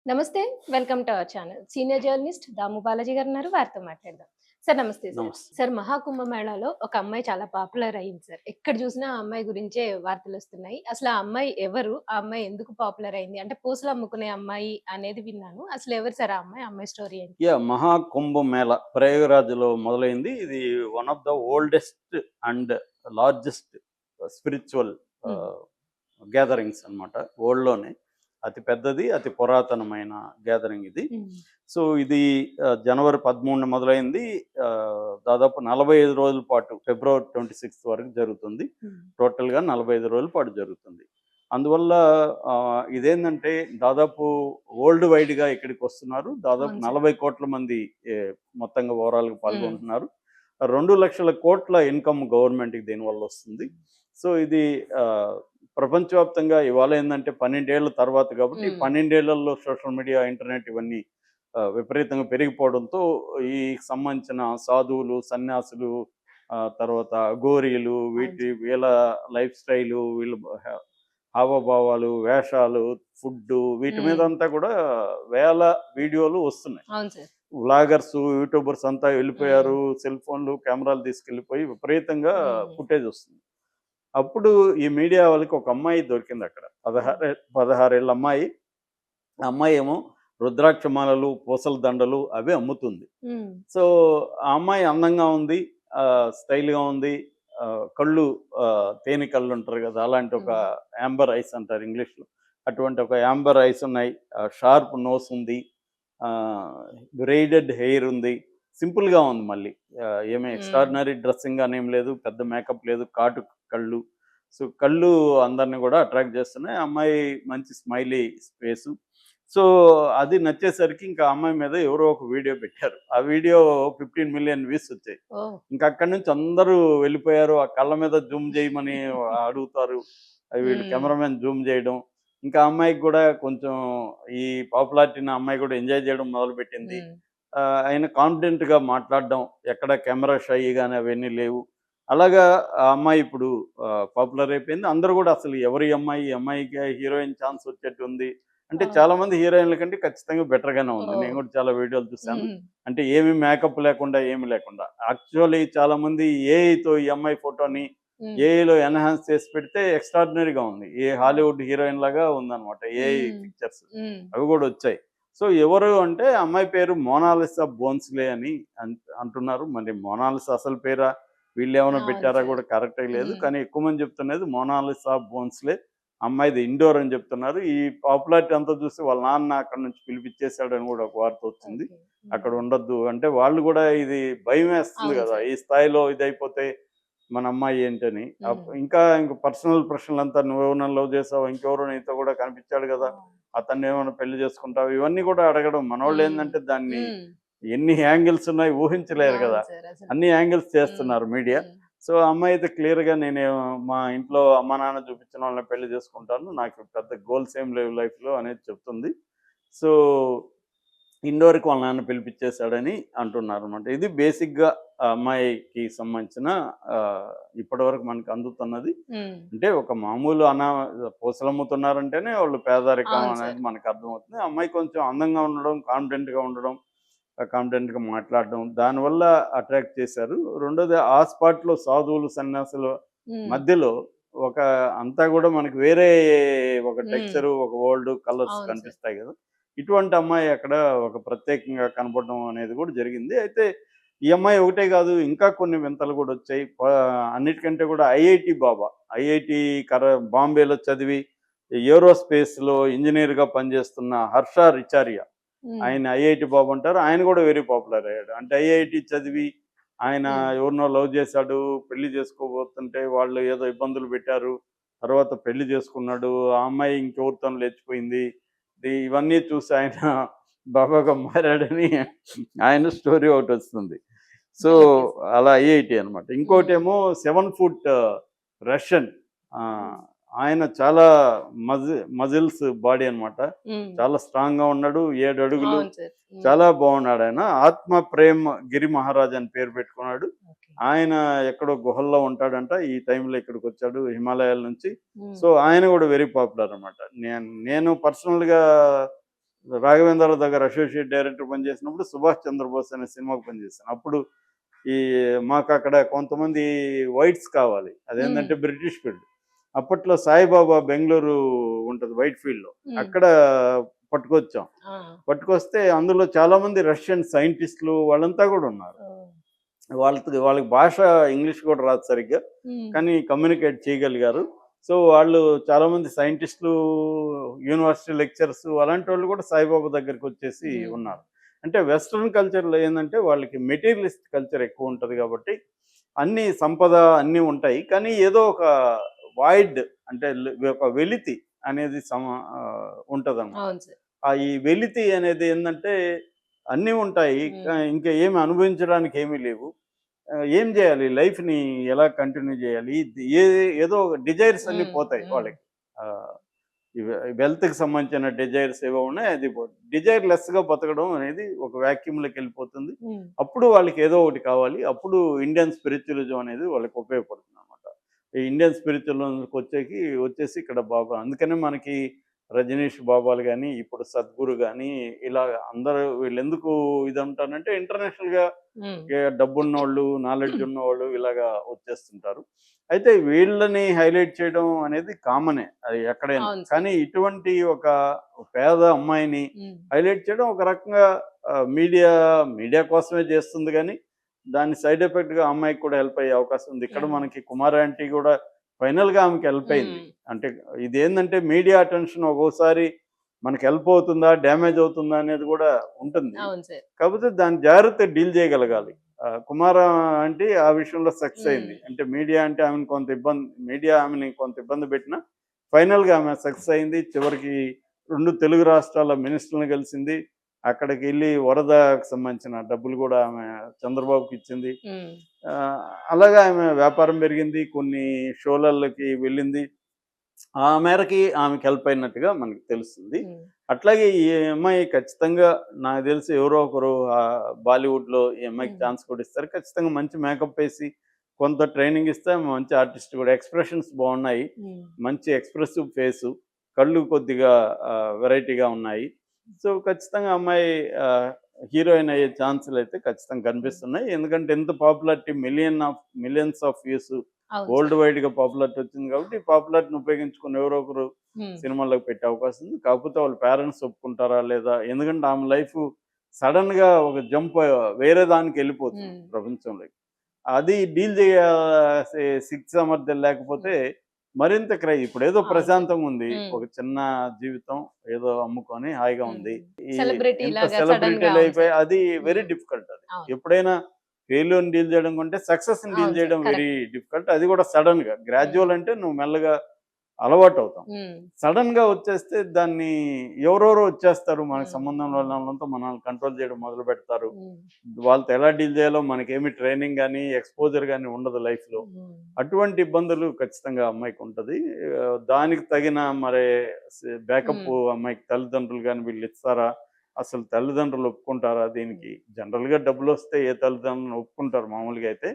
నమస్తే. Welcome to our channel. Senior journalist Damu Balaji గారున్నారు. వారితో మాట్లాడదాం. సార్ నమస్తే సార్. నమస్తే. సార్ మహాకుంభ మేళాలో ఒక అమ్మాయి చాలా పాపులర్ అయింది సార్. ఎక్కడ చూసినా ఆ అమ్మాయి గురించే వార్తలొస్తున్నాయి. అసలు ఆ అమ్మాయి ఎవరు? ఆ అమ్మాయి ఎందుకు పాపులర్ అయింది? అంటే పూసలు అమ్ముకునే అమ్మాయి అనేది విన్నాను. అసలు ఎవరు సార్ ఆ అమ్మాయి? ఆ అమ్మాయి స్టోరీ ఏంటి? మహాకుంభ మేళ ప్రయాగరాజ్‌లో మొదలైంది. ఇది one of the oldest and largest spiritual హ్మ్. ఆహ్, గ్యాదరింగ్స్ అన్నమాట. వరల్డ్‌లోనే అతి పెద్దది, అతి పురాతనమైన గ్యాదరింగ్ ఇది. హ్మ్. సో, ఇది జనవరి 13 మొదలైంది. దాదాపు 45 రోజుల పాటు ఫిబ్రవరి 26 వరకు జరుగుతుంది. హ్మ్. టోటల్‌గా 45 రోజుల పాటు జరుగుతుంది. అందువల్ల ఇదేందంటే దాదాపు వరల్డ్ వైడ్‌గా ఇక్కడికొస్తున్నారు. దాదాపు అవును సార్. 40,00,00,000 మంది ఎ మొత్తంగా ఓవరాల్‌గా హ్మ్. పాల్గొంటున్నారు. 2,00,00,000,00,000 ఇన్‌కమ్ గవర్నమెంట్‌కి దీనివల్ల వస్తుంది. సో, ఇది ప్రపంచవ్యాప్తంగా ఇవాళ ఏందంటే 12 ఏళ్ల తర్వాత కాబట్టి, హ్మ్. 12 ఏళ్లలో సోషల్ మీడియా, ఇంటర్నెట్ ఇవన్నీ విపరీతంగా పెరిగిపోవడంతో ఈ సంబంధించిన సాధువులు, సన్యాసులు, తర్వాత అఘోరీలు అవును సార్. వీళ్ళ లైఫ్ స్టైలు, వీళ్ళ హావభావాలు, వేషాలు, ఫుడ్డు వీటి హ్మ్. మీదంతా కూడా వేల వీడియోలు వస్తున్నాయి. అవును సార్. వ్లాగర్స్, యూట్యూబర్స్ అంతా హ్మ్. వెళ్ళిపోయారు. సెల్ ఫోన్లు, కెమెరాలు తీసుకెళ్ళిపోయి విపరీతంగా హ్మ్. ఫుటేజ్ వస్తుంది. అప్పుడు ఈ మీడియా వాళ్ళకి ఒక అమ్మాయి దొరికిందక్కడ. హ్మ్. 16 ఏళ్ల అమ్మాయి. ఆ అమ్మాయేమో రుద్రాక్ష మాలలు, పూసల దండలు అవి అమ్ముతుంది. హ్మ్. సో, ఆ అమ్మాయి అందంగా ఉంది. స్టైల్‌గా ఉంది. కళ్ళు తేనె కళ్ళుంటారు గదా! అలాంటి ఒక హ్మ్. యాంబర్ ఐస్ అంటారు ఇంగ్లీష్‌లో. అటువంటి ఒక యాంబర్ ఐస్ ఉన్నాయి. షార్ప్ నోస్ ఉంది. ఆహ్, బ్రెయిడెడ్ హెయిర్ ఉంది. సింపుల్‌గా ఉంది మళ్ళీ. ఏమి హ్మ్. ఎక్స్ట్రార్డినరీ డ్రెస్సింగ్ అనేం లేదు. పెద్ద మేకప్ లేదు. కాటు కళ్ళు. సో, కళ్ళు అందరిని గూడా అట్రాక్ట్ చేస్తున్నాయి. ఆ అమ్మాయి మంచి స్మైలీ ఫేసు. సో, అది నచ్చేసరికి ఇంకా ఆ అమ్మాయి మీద ఎవరో ఒక వీడియో పెట్టారు. ఆ వీడియో 15,000,000 వ్యూస్ వచ్చాయి. ఓహ్! ఇంకా అక్కడి నుంచి అందరూ వెళ్ళిపోయారు. ఆ కళ్ళ మీద జూమ్ చేయమని అడుగుతారు. వీళ్ళు హ్మ్. కెమెరామెన్ జూమ్ చేయడం. ఇంకా ఆ అమ్మాయికి గూడా కొంచెం ఈ పాపులారిటీని ఆ అమ్మాయి గూడా ఎంజాయ్ చేయడం మొదలుపెట్టింది. హ్మ్. ఆయన కాన్ఫిడెంట్‌గా మాట్లాడడం. ఎక్కడ కెమెరా షై గాని అవన్నీ లేవు. అలాగా ఆ అమ్మాయి ఇప్పుడు పాపులర్ అయిపోయింది. అందరూ గూడా అసలు ఎవరు ఈ అమ్మాయి? ఈ అమ్మాయికి హీరోయిన్ ఛాన్స్ వచ్చేట్టుంది. అంటే ఓహ్! చాలామంది హీరోయిన్‌ల కంటే ఖచ్చితంగా బెటర్‌గానే ఉంది. నేను ఓహ్! గూడా చాలా వీడియోలు చూసాను. హ్మ్. అంటే ఏమి మేకప్ లేకుండా, ఏమి లేకుండా. యాక్చువల్లీ చాలామంది ఏఐతో ఈ అమ్మాయి ఫోటోని హ్మ్. ఏఐలో ఎన్హాన్స్ చేసి పెడితే ఎక్స్ట్రార్డినరీగా ఉంది. ఓహ్! హాలీవుడ్ హీరోయిన్ లాగా ఉందన్నమాట. ఏఐ హ్మ్. పిక్చర్స్ హ్మ్. అవి గూడా వచ్చాయి. సో, ఎవరు అంటే అమ్మాయి పేరు మోనాలిసా బోన్స్‌లే అని అంటున్నారు. మరి మోనాలిసా అసలు పేరా? వీళ్ళేమైనా అవును పెట్టారా సార్. గూడా కరెక్ట్‌గా లేదు. హ్మ్. కానీ ఎక్కువ మంది చెప్తున్నది మోనాలిసా బోన్స్‌లే. అమ్మాయిది ఇండోర్ అని చెప్తున్నారు. ఈ పాపులారిటీ అంతా చూసి వాళ్ళ నాన్న అక్కడి నుంచి పిలిపిచ్చేసాడని గూడా ఒక వార్త వచ్చింది. ఓకే. అక్కడ హ్మ్. ఉండొద్దు అంటే వాళ్ళు గూడా ఇది భయమేస్తుంది అవును గదా! సార్. ఈ స్థాయిలో ఇదైపోతే మన అమ్మాయి ఏంటని. హ్మ్. ఇంక పర్సనల్ ప్రశ్నలంతా నువ్వెవరినైనా లవ్ చేసావా? ఇంకెవరో నీతో గూడా కనిపిచ్చాడు గదా! ఓహ్! అతన్నేమన్నా పెళ్లి చేసుకుంటావా? ఇవన్నీ గూడా అడగడం. హ్మ్. మనోళ్ళేందంటే దాన్ని హ్మ్. ఎన్ని యాంగిల్స్ ఉన్నాయి ఊహించలేరు అవును గదా! సార్ అసలు. అన్ని యాంగిల్స్ హ్మ్. చేస్తున్నారు మీడియా. హ్మ్. సో, ఆ అమ్మాయి అయితే క్లియర్‌గా మా ఇంట్లో అమ్మా, నాన్న చూపించిన వాళ్ళని పెళ్లి చేసుకుంటాను. నాకు పెద్ద గోల్స్ ఏం లేవు లైఫ్‌లో అనేది చెప్తుంది. సో, ఇండోర్‌కి వాళ్ళ నాన్న పిలిపిచ్చేసాడని అంటున్నారనమాట. ఇది బేసిక్‌గా ఆ అమ్మాయికి సంబంధించిన ఇప్పటివరకు మనకు అందుతున్నది. హ్మ్. అంటే ఒక మామూలు పూసలమ్ముతున్నారంటేనే వాళ్ళు పేదరికం అవును అనేది సార్. మనకు అర్థమవుతుంది. ఆ అమ్మాయి కొంచెం అందంగా ఉండడం, కాన్ఫిడెంట్‌గా ఉండడం, కాన్ఫిడెంట్‌గా మాట్లాడడం దానివల్ల అట్రాక్ట్ చేశారు. రెండోది ఆ స్పాట్‌లో సాధువులు, సన్యాసులు హ్మ్. మధ్యలో ఒక అంతా గూడా మనకి వేరే ఒక హ్మ్. టెక్స్చరు, ఒక వరల్డ్, కలర్స్ అవును సార్. కనిపిస్తాయి గదా! ఇటువంటి అమ్మాయి అక్కడ ఒక ప్రత్యేకంగా కనపడడం అనేది గూడా జరిగింది. అయితే ఈ అమ్మాయి ఒకటే గాదు ఇంకా కొన్ని వింతలు గూడొచ్చాయి. అన్నిటికంటే గూడా ఐఐటీ బాబా. ఐఐటీ బాంబేలో చదివి ఏరోస్పేస్‌లో ఇంజినీర్‌గా పనిజేస్తున్న హర్ష రిచారియా. హ్మ్. ఆయన ఐఐటీ బాబు అంటారు. ఆయన గూడా వెరీ పాపులర్ అయ్యాడు. అంటే ఐఐటీ చదివి ఆయన హ్మ్. ఎవరినో లవ్ చేశాడు. పెళ్లి చేసుకోబోతుంటే వాళ్ళు ఏదో ఇబ్బందులు పెట్టారు. తర్వాత పెళ్లి చేసుకున్నాడు. ఆ అమ్మాయి ఇంకెవరితోనో లేచిపోయింది. ఇవన్నీ చూసి ఆయన బాబాగా మారాడని ఆయన స్టోరీ ఒకటొస్తుంది. So, okay sir. అలా ఐఐటీ అనమాట. హ్మ్. ఇంకోటేమో 7 ఫుట్ రష్యన్. ఆహ్, హ్మ్. ఆయన చాలా మజిల్స్ బాడీ అనమాట. హ్మ్. చాలా స్ట్రాంగ్‌గా ఉన్నాడు. 7 అడుగులు. అవును సార్. హ్మ్. చాలా బాగున్నాడాయన. ఆత్మ ప్రేమ్ గిరి మహారాజ్ అని పేరు పెట్టుకున్నాడు. ఓకే. ఆయన ఎక్కడో గుహల్లో ఉంటాడంట. ఈ టైంలో ఇక్కడికొచ్చాడు హిమాలయాల నుంచి. హ్మ్. సో, ఆయన గూడా వెరీ పాపులర్ అనమాట. నేను పర్సనల్‌గా రాఘవేంద్రరావు దగ్గర అసోసియేట్ డైరెక్టర్ పనిచేసినప్పుడు సుభాష్ చంద్రబోస్ అనే సినిమాకు పనిచేశాను. అప్పుడు ఈ మాకు అక్కడ కొంతమంది వైట్స్ కావాలి, హ్మ్. అదేంటంటే బ్రిటిష్ ఫీల్డ్. అప్పట్లో సాయిబాబా బెంగళూరు ఉంటుంది వైట్ ఫీల్డ్లో, హ్మ్. అక్కడ పట్టుకొచ్చాం. ఆ! పట్టుకొస్తే అందులో చాలామంది రష్యన్ సైంటిస్టులు వాళ్ళంతా కూడా ఉన్నారు. ఓహ్! వాళ్ళకి భాష ఇంగ్లీష్ కూడా రాదు సరిగ్గా, హ్మ్. కానీ కమ్యూనికేట్ చేయగలిగారు. సో వాళ్ళు చాలామంది సైంటిస్టులు, యూనివర్సిటీ లెక్చరర్స్ అలాంటి వాళ్ళు కూడా సాయిబాబా దగ్గరికి వచ్చేసి హ్మ్. ఉన్నారు. అంటే వెస్ట్రన్ కల్చర్లో ఏంటంటే వాళ్ళకి మెటీరియలిస్ట్ కల్చర్ ఎక్కువ ఉంటుంది కాబట్టి అన్ని సంపద అన్నీ ఉంటాయి, కానీ ఏదో ఒక వాయిడ్, అంటే ఒక వెలితి అనేది ఉంటుందన్నమాట. అవును సార్. ఈ వెలితి అనేది ఏంటంటే అన్నీ ఉంటాయి, హ్మ్. ఇంకా ఏమి అనుభవించడానికి ఏమీ లేవు. ఏం చేయాలి? లైఫ్‌ని ఎలా కంటిన్యూ చేయాలి? ఏదో డిజైర్స్ అన్నీ హ్మ్. పోతాయి హ్మ్. వాళ్ళకి. ఆహ్, ఈ వెల్త్‌కి సంబంధించిన డిజైర్స్ ఏవో ఉన్నాయి, అది డిజైర్ లెస్‌గా బతకడం అనేది ఒక వాక్యూమ్‌లోకెళ్ళిపోతుంది. హ్మ్. అప్పుడు వాళ్ళకి ఏదో ఒకటి కావాలి. అప్పుడు ఇండియన్ స్పిరిచ్యువలిజం అనేది వాళ్ళకి ఉపయోగపడుతుందనమాట. ఈ ఇండియన్ వచ్చేసి ఇక్కడ బాబా, అందుకనే మనకి రజనీష్ బాబాలు గాని, ఇప్పుడు సద్గురు గాని, ఇలా అందరూ వీళ్ళెందుకు ఇదంటానంటే ఇంటర్నేషనల్‌గా హ్మ్. డబ్బున్నోళ్ళు, నాలెడ్జ్ ఉన్నవాళ్ళు ఇలాగా వచ్చేస్తుంటారు. అయితే వీళ్ళని హైలైట్ చేయడం అనేది కామనే అది ఎక్కడైనా. అవును సార్. కానీ ఇటువంటి ఒక పేద అమ్మాయిని హ్మ్. హైలైట్ చేయడం ఒక రకంగా మీడియా కోసమే చేస్తుంది గానీ, దాని సైడ్ ఎఫెక్ట్‌గా అమ్మాయికి కూడా హెల్ప్ అయ్యే అవకాశం ఉంది. ఇక్కడ యాహ్! మనకి కుమారి ఆంటీ గూడా ఫైనల్‌గా ఆమెకి హెల్ప్ అయింది. హ్మ్. అంటే ఇదేందంటే మీడియా అటెన్షన్ ఒక్కోసారి మనకి హెల్ప్ అవుతుందా? డ్యామేజ్ అవుతుందా? అనేది గూడా ఉంటుంది. అవును సార్. కాకపోతే దాన్ని జాగ్రత్తగా డీల్ చేయగలగాలి. కుమార ఆంటీ ఆ విషయంలో సక్సెస్ హ్మ్. అయింది. అంటే మీడియా ఆమెని కొంత ఇబ్బంది పెట్టినా ఫైనల్‌గా ఆమె సక్సెస్ అయింది. చివరికి 2 తెలుగు రాష్ట్రాల మినిస్టర్‌లని కలిసింది. అక్కడికెళ్ళి వరదకు సంబంధించిన డబ్బులు గూడా ఆమె చంద్రబాబుకిచ్చింది. హ్మ్. ఆహ్, అలాగా ఆమె వ్యాపారం పెరిగింది. కొన్ని షోలల్లకి వెళ్ళింది. ఆ మేరకి ఆమెకి హెల్ప్ అయినట్టుగా మనకి తెలుస్తుంది. హ్మ్. అట్లాగే ఈ అమ్మాయి ఖచ్చితంగా నాకు తెలిసి ఎవరో ఒకరు బాలీవుడ్‌లో ఈ అమ్మాయికి హ్మ్. ఛాన్స్ కూడా ఇస్తారు. ఖచ్చితంగా మంచి మేకప్ ఏసి, కొంత ట్రైనింగ్ ఇస్తే ఆమె మంచి ఆర్టిస్ట్ కూడా. ఎక్స్‌ప్రెషన్స్ బావున్నాయి. హ్మ్. మంచి ఎక్స్‌ప్రెసివ్ ఫేసు. కళ్ళు కొద్దిగా వెరైటీగా ఉన్నాయి. సో, ఖచ్చితంగా అమ్మాయి ఆహ్, హీరోయిన్ అయ్యే ఛాన్సులయితే ఖచ్చితంగా హ్మ్. కనిపిస్తున్నాయి. ఎందుకంటే ఇంత పాపులారిటీ మిలియన్స్ ఆఫ్ వ్యూస్ అవును వరల్డ్ సార్. వైడ్‌గా పాపులారిటీ వచ్చింది కాబట్టి, ఈ పాపులారిటీని ఉపయోగించుకొని ఎవరో ఒకరు హ్మ్. సినిమాల్లోకి పెట్టే అవకాశం ఉంది. కాకపోతే వాళ్ళ పేరెంట్స్ ఒప్పుకుంటారా? లేదా? ఎందుకంటే ఆమె లైఫు సడెన్‌గా ఒక వేరే దానికెళ్ళిపోతుంది హ్మ్. ప్రపంచంలోకి. అది డీల్ చేయాల్సే శక్తి సామర్థ్యం లేకపోతే హ్మ్. మరింత ఇప్పుడేదో అవును సార్. ప్రశాంతంగా ఉంది. హ్మ్. ఒక చిన్న జీవితం ఏదో అమ్ముకొని హాయిగా హ్మ్. ఉంది. ఈ ఇంత సెలబ్రిటీలాగా సడెన్‌గా సెలబ్రిటీలు అవును అయిపోయి సార్. అది వెరీ హ్మ్. డిఫికల్ట్ అది. అవును. ఎప్పుడైనా ఫెయిల్యూర్‌ని డీల్ చేయడం కంటే సక్సెస్‌ని డీల్ అవును సార్. చేయడం వెరీ కరెక్ట్. డిఫికల్ట్. అది కూడా సడెన్‌గా. హ్మ్. గ్రాడ్యువల్ అంటే నువ్వు మెల్లగా అలవాటవుతాం. హ్మ్. సడెన్‌గా వచ్చేస్తే దాన్ని ఎవరెవరో వచ్చేస్తారు. మనకు హ్మ్. సంబంధం లేని వాళ్ళంతా మనల్ని కంట్రోల్ చేయడం మొదలుపెడతారు. హ్మ్. వాళ్ళతో ఎలా డీల్ చేయాలో మనకేమి ట్రైనింగ్ గాని, ఎక్స్‌పోజర్ గాని ఉండదు లైఫ్‌లో. హ్మ్. అటువంటి ఇబ్బందులు ఖచ్చితంగా అమ్మాయికుంటది. దానికి తగిన మరి హ్మ్. బ్యాకప్పు అమ్మాయికి తల్లిదండ్రులు గాని వీళ్ళిస్తారా? అసలు తల్లిదండ్రులు ఒప్పుకుంటారా హ్మ్. దీనికి? జనరల్‌గా డబ్బులొస్తే ఏ తల్లిదండ్రులు ఒప్పుకుంటారు మామూలుగా అయితే.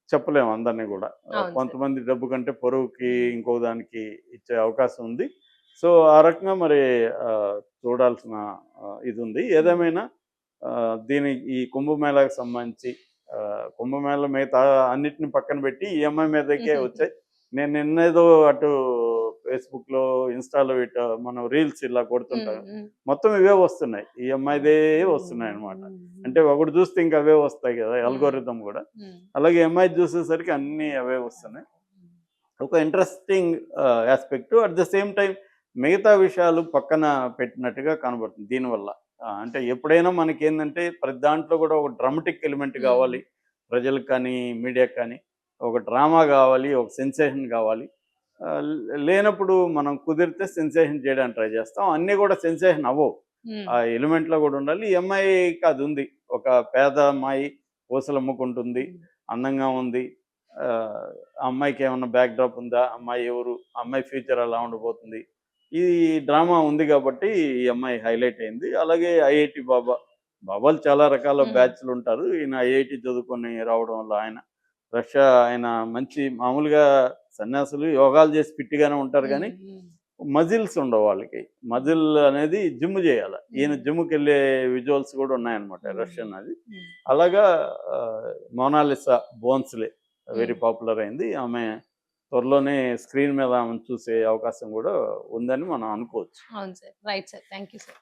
చెప్పలేము అందరిని గూడా. అవును సార్. కొంతమంది డబ్బు కంటే పరువుకి హ్మ్. ఇంకో దానికి ఇచ్చే అవకాశం ఉంది. సో, ఆ రకంగా మరి చూడాల్సిన ఇదుంది. హ్మ్. ఏదేమైనా ఈ కుంభమేళాకి సంబంధించి కుంభమేళా మిగతా అన్నిటిని పక్కన పెట్టి ఈ అమ్మాయి మీదకే హుహుహు. వచ్చాయి. నేను నిన్నేదో అటు ఫేస్‌బుక్‌లో, ఇన్‌స్టాలో మనం రీల్స్ ఇలా హ్మ్. కొడుతుంటాం. హ్మ్. మొత్తం ఇవే వస్తున్నాయి. ఈ అవును. అమ్మాయిదే హ్మ్. వస్తున్నాయన్నమాట. హ్మ్. అంటే హ్మ్. ఒకటి చూస్తే ఇంక అవే వస్తాయి గదా! హ్మ్. అల్గోరిథం గూడా. హ్మ్. అలాగే ఈ అమ్మాయిది చూసేసరికి అన్నీ అవే వస్తున్నాయి. ఒక interesting aspect. At the same time మిగతా విషయాలు పక్కన పెట్టినట్టుగా కనబడుతుంది దీనివల్ల. అంటే ఎప్పుడైనా మనకేందంటే ప్రతి దాంట్లో గూడా ఒక డ్రామాటిక్ ఎలిమెంట్ హ్మ్. గావాలి. ప్రజలకు కానీ, మీడియాకి కానీ. ఒక డ్రామా గావాలి. ఒక సెన్సేషన్ గావాలి. లేనప్పుడు మనం కుదిరితే సెన్సేషన్ చేయడానికి ట్రై చేస్తాం. అన్నీ గూడా సెన్సేషన్ అవ్వవు. హ్మ్. ఆ ఎలిమెంట్‌లో గూడా ఉండాలి. ఈ అమ్మాయికి అదుంది. ఒక పేద అమ్మాయి పూసలమ్ముకుంటుంది. హ్మ్. అందంగా ఉంది. ఆ అమ్మాయికేమన్నా బ్యాక్ డ్రాప్ ఉందా? అమ్మాయి ఎవరు? ఆ అమ్మాయి ఫ్యూచర్ ఎలా ఉండబోతుంది? ఈ డ్రామా ఉంది గాబట్టి, ఈ అమ్మాయి హైలైట్ అయింది. అలాగే ఐఐటీ బాబాలు చాలా రకాల హ్మ్. బ్యాచ్‌లుంటారు. ఈయన ఐఐటీ చదువుకొని రావడం వల్ల ఆయన మంచి మామూలుగా సన్యాసులు యోగాలు చేసి ఫిట్‌గానే ఉంటారు గానీ, హ్మ్. హ్మ్. మజిల్స్ ఉండవు వాళ్ళకి. మజిల్ అనేది జిమ్ చేయాలి. ఈయన జిమ్కి వెళ్ళే విజువల్స్ కూడా ఉన్నాయన్నమాట, రష్యన్ అది. అలాగా మోనాలిసా బోన్స్లే వెరీ పాపులర్ అయింది. ఆమె త్వరలోనే స్క్రీన్ మీద ఆమెను చూసే అవకాశం కూడా ఉందని మనం అనుకోవచ్చు. అవును sir. Right sir. Thank you sir.